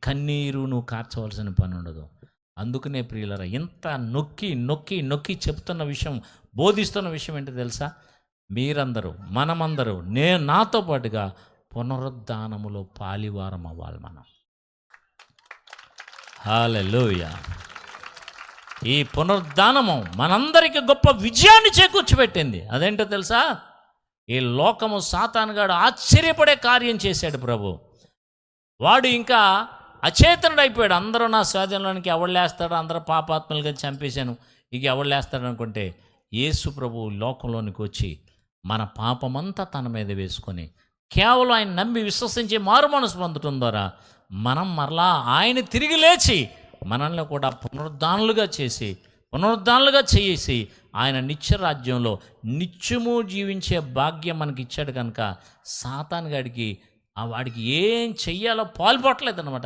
కన్నీరు నువ్వు కార్చవలసిన పని ఉండదు. అందుకనే ప్రియులరా, ఇంత నొక్కి నొక్కి నొక్కి చెప్తున్న విషయం, బోధిస్తున్న విషయం ఏంటో తెలుసా? మీరందరూ, మనమందరూ, నాతో పాటుగా పునరుద్ధానములో పాలివారం అవ్వాలి మనం. హల్లెలూయా. ఈ పునరుద్ధానము మనందరికీ గొప్ప విజయాన్ని చేకూర్చిపెట్టింది. అదేంటో తెలుసా? ఈ లోకము సాతానుగాడు ఆశ్చర్యపడే కార్యం చేశాడు ప్రభు. వాడు ఇంకా అచేతనుడైపోయాడు. అందరూ నా స్వాధీనంలోనికి ఎవళ్ళేస్తాడో, అందరూ పాపాత్మలుగా చంపేశాను, ఇక ఎవళ్ళేస్తాడు అనుకుంటే, యేసు ప్రభు లోకంలోనికి వచ్చి మన పాపమంతా తన మీద వేసుకొని కేవలం ఆయన నమ్మి విశ్వసించి మారు మనసు పొందటం ద్వారా మనం మరలా ఆయన తిరిగి లేచి మనల్ని కూడా పునరుద్ధానులుగా చేసి ఆయన నిత్యరాజ్యంలో నిత్యము జీవించే భాగ్యం మనకి ఇచ్చాడు కనుక సాతాను గాడికి వాడికి ఏం చెయ్యాలో పాల్పడలేదు అనమాట.